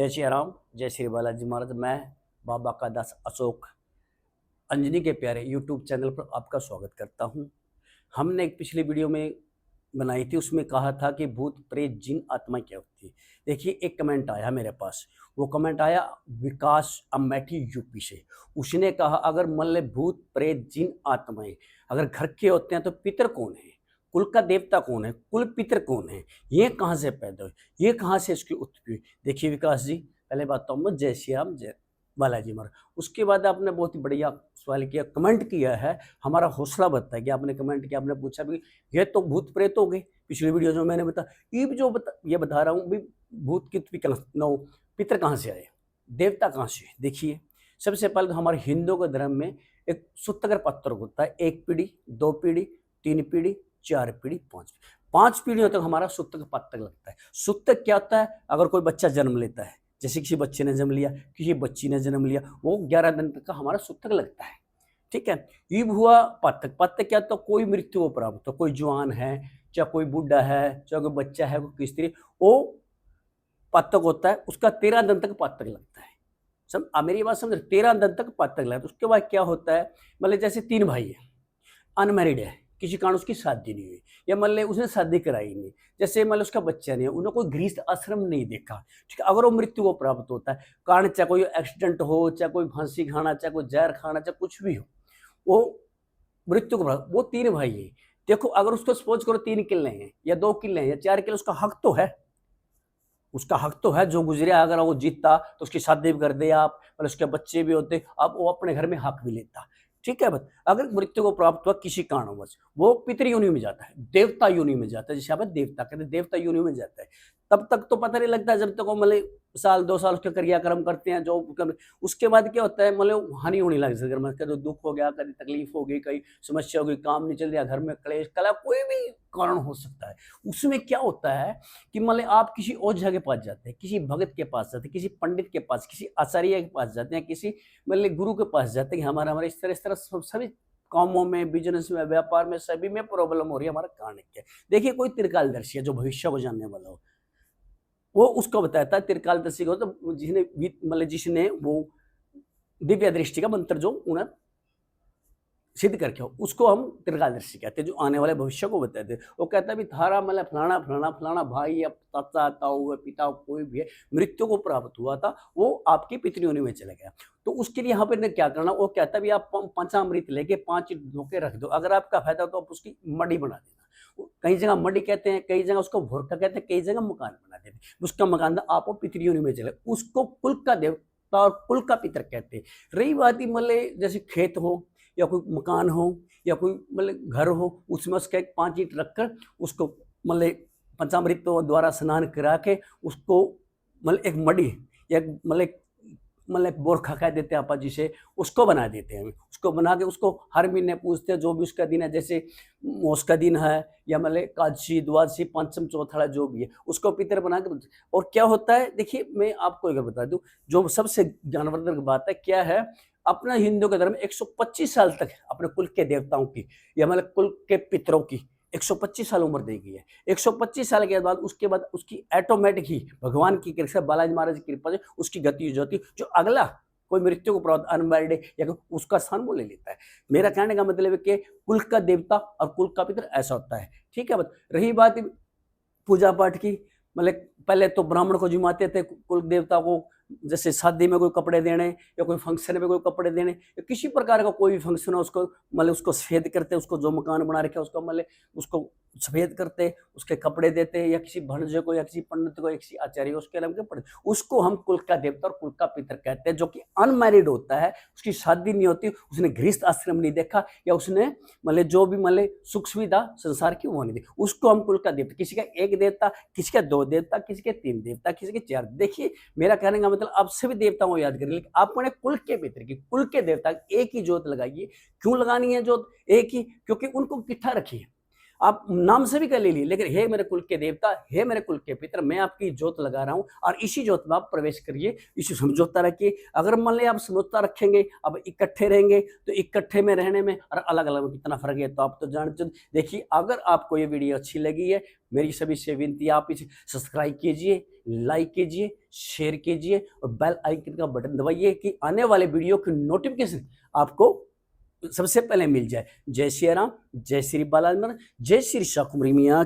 जय श्री राम, जय श्री बालाजी महाराज। मैं बाबा का दास अशोक अंजनी के प्यारे यूट्यूब चैनल पर आपका स्वागत करता हूं। हमने एक पिछली वीडियो में बनाई थी, उसमें कहा था कि भूत प्रेत जिन आत्मा क्या होती है। देखिए, एक कमेंट आया मेरे पास। वो कमेंट आया विकास अमेठी यूपी से। उसने कहा अगर मान ले भूत प्रेत जिन आत्माएं अगर घर के होते हैं तो पितर कौन है, कुल का देवता कौन है, कुल पितर कौन है, ये कहाँ से पैदा हुई, ये कहाँ से इसकी उत्पत्ति हुई। देखिए विकास जी, पहले बात तो मैं जय श्याम जय बालाजी महाराज। उसके बाद आपने बहुत ही बढ़िया सवाल किया, कमेंट किया है, हमारा हौसला बढ़ता है कि आपने कमेंट किया, आपने पूछा भी ये तो भूत प्रेत हो गए। पिछली वीडियो जो मैंने बताया, ये जो ये बता रहा हूँ भी भूत की नो पितर कहाँ से आए, देवता कहाँ से। देखिए, सबसे पहले तो हमारे हिंदुओं के धर्म में एक सूत्रकर पत्र होता है, एक पीढ़ी, दो पीढ़ी, तीन पीढ़ी, चार पीढ़ी, पांच पीढ़ियों तक हमारा सूतक पत्र लगता है। सूतक क्या होता है? अगर कोई बच्चा जन्म लेता है, जैसे किसी बच्चे ने जन्म लिया, किसी बच्ची ने जन्म लिया, वो 11 दिन तक का हमारा सूतक लगता है। ठीक है, ये हुआ पत्तक। पत्तक क्या? तो कोई मृत्यु को प्राप्त हो, कोई जवान है, चाहे कोई बूढ़ा है, चाहे कोई बच्चा है, कोई स्त्री, वो पत्तक होता है, उसका 13 दिन तक पत्तक लगता है। मेरी बात समझ, 13 दिन तक पत्तक लगता है। उसके बाद क्या होता है, मतलब जैसे 3 भाई है, अनमैरिड है, किसी कारण उसकी शादी नहीं हुई, या मान ले उसने शादी कराई नहीं, जैसे मान लो उसका बच्चा नहीं है, उन्होंने कोई गृहस्थ आश्रम नहीं देखा, ठीक है, अगर वो मृत्यु को प्राप्त होता है, कारण चाहे कोई एक्सीडेंट हो, चाहे कोई फांसी खाना, चाहे कोई जहर खाना, चाहे कुछ भी हो, वो मृत्यु को प्राप्त। वो 3 भाई है, देखो अगर उसको सपोज करो 3 किले हैं या 2 किले हैं या 4 किले, उसका हक तो है, उसका हक तो है। जो गुजरिया अगर वो जीतता तो उसकी शादी भी कर दे आप, मतलब उसके बच्चे भी होते, अब वो अपने घर में हक भी लेता। ठीक है, बस अगर मृत्यु को प्राप्त हुआ किसी कारणवश, वो पितृ योनि में जाता है, देवता योनि में जाता है, जिसे आप देवता कहते हैं, देवता योनि में जाता है। तब तक तो पता नहीं लगता, जब तक वो मतलब साल 2 साल उसके क्रियाक्रम करते हैं, जो उसके बाद क्या होता है, मतलब हानि होने लग जाती है, कभी दुख हो गया, कभी तकलीफ हो गई, कहीं समस्या हो गई, काम नहीं चल रहा, घर में क्लेश, कला, कोई भी कारण हो सकता है। उसमें क्या होता है कि मतलब आप किसी ओझा के पास जाते हैं, किसी भगत के पास जाते हैं, किसी पंडित के पास, किसी आचार्य के पास जाते हैं, किसी मतलब गुरु के पास जाते हैं कि हमारा इस तरह सभी कामों में, बिजनेस में, व्यापार में, सभी में प्रॉब्लम हो रही है, हमारा कारण क्या है। देखिए, कोई त्रिकालदर्शी है जो भविष्य को जानने वाला हो, वो उसको बताता है। त्रिकालदर्शी को तो जिसने वो दिव्य दृष्टि का मंत्र जो उन्हें सिद्ध करके हो, उसको हम त्रिकालदर्शी कहते हैं, जो आने वाले भविष्य को बताते हैं। वो कहता है भी थारा मतलब फलाना फलाना फलाना भाई या चाचा ताऊ पिता कोई भी है, मृत्यु को प्राप्त हुआ था, वो आपकी पितृयोनि में चला गया। तो उसके लिए यहाँ पर क्या करना, वो कहता है भी आप पंचामृत लेके 5 धोखे रख दो, अगर आपका फायदा तो आप उसकी मडी बना देना। कई जगह मडी कहते हैं, कई जगह उसको भोरका कहते हैं, कई जगह मकान बना देते हैं। उसका मकान आप पितृयोनि में चले, उसको कुल का देवता और कुल का पितर कहते हैं। रही बात ही मतलब जैसे खेत हो या कोई मकान हो या कोई मतलब घर हो, उसमें उसका एक 5 ईंट रखकर उसको मतलब पंचामृत द्वारा स्नान करा के उसको मतलब एक मडी या मतलब बोरखा कह देते हैं आप जिसे, उसको बना देते हैं। उसको बना के उसको हर महीने पूछते हैं, जो भी उसका दिन है, जैसे मोस का दिन है या मतलब एकादशी, द्वादशी, पंचम, चौथाड़ा जो भी है, उसको पितर बना के। और क्या होता है, देखिए मैं आपको एक बता दूं, जो सबसे ज्ञानवर्धक बात है क्या है, अपना हिंदू का धर्म 125 साल तक अपने कुल के देवताओं की या मतलब कुल के पितरों की 125 साल उम्र दी गई है। 125 साल के बाद उसके बाद उसकी ऑटोमेटिक ही भगवान की कृपा, बालाजी महाराज की कृपा से उसकी गति जो होती, जो अगला कोई मृत्यु को प्राप्त अनमैरिड या उसका स्थान वो ले लेता है। मेरा कहने का मतलब है कि कुल का देवता और कुल का पितर ऐसा होता है। ठीक है, बस रही बात पूजा पाठ की, मतलब पहले तो ब्राह्मण को जिमाते थे कुल देवता को, जैसे शादी में कोई कपड़े देने या कोई फंक्शन में कोई कपड़े देने या किसी प्रकार का कोई भी फंक्शन हो, उसको मतलब उसको सफेद करते, उसको जो मकान बना रखे उसको मतलब उसको सफेद करते, उसके कपड़े देते, या किसी भणजे को या किसी पंडित को या किसी आचार्य को उसके नाम के पड़े, उसको हम कुल का देवता और कुल का पितर कहते हैं। जो कि अनमैरिड होता है, उसकी शादी नहीं होती, उसने गृहस्थ आश्रम नहीं देखा, या उसने मतलब जो भी मतलब सुख सुविधा संसार की वो नहीं देखी, उसको हम कुल का देवता। किसी का 1 देवता, किसी का 2 देवता, किसी के 3 देवता, किसी के 4। देखिए मेरा कहने का मतलब आप सभी देवताओं को याद करिए, लेकिन अपने कुल के पितर की, कुल के देवता एक ही जोत लगाइए। क्यों लगानी है जोत एक ही? क्योंकि उनको इकट्ठा रखिए। आप नाम से भी कर ले ली, लेकिन हे मेरे कुल के देवता, हे मेरे कुल के पितर, मैं आपकी जोत लगा रहा हूँ और इसी जोत में आप प्रवेश करिए, इसी समझौता रखिए। अगर मान लिया आप समझौता रखेंगे, अब इकट्ठे रहेंगे, तो इकट्ठे में रहने में और अलग अलग में कितना फर्क है, तो आप तो जानते हो। देखिए, अगर आपको ये वीडियो अच्छी लगी है, मेरी सभी से विनती है, आप इसे सब्सक्राइब कीजिए, लाइक कीजिए, शेयर कीजिए और बेल आइकन का बटन दबाइए कि आने वाले वीडियो की नोटिफिकेशन आपको सबसे पहले मिल जाए। जय श्री राम, जय श्री बालाजी, जय श्री शाकुम्भरी मियाँ।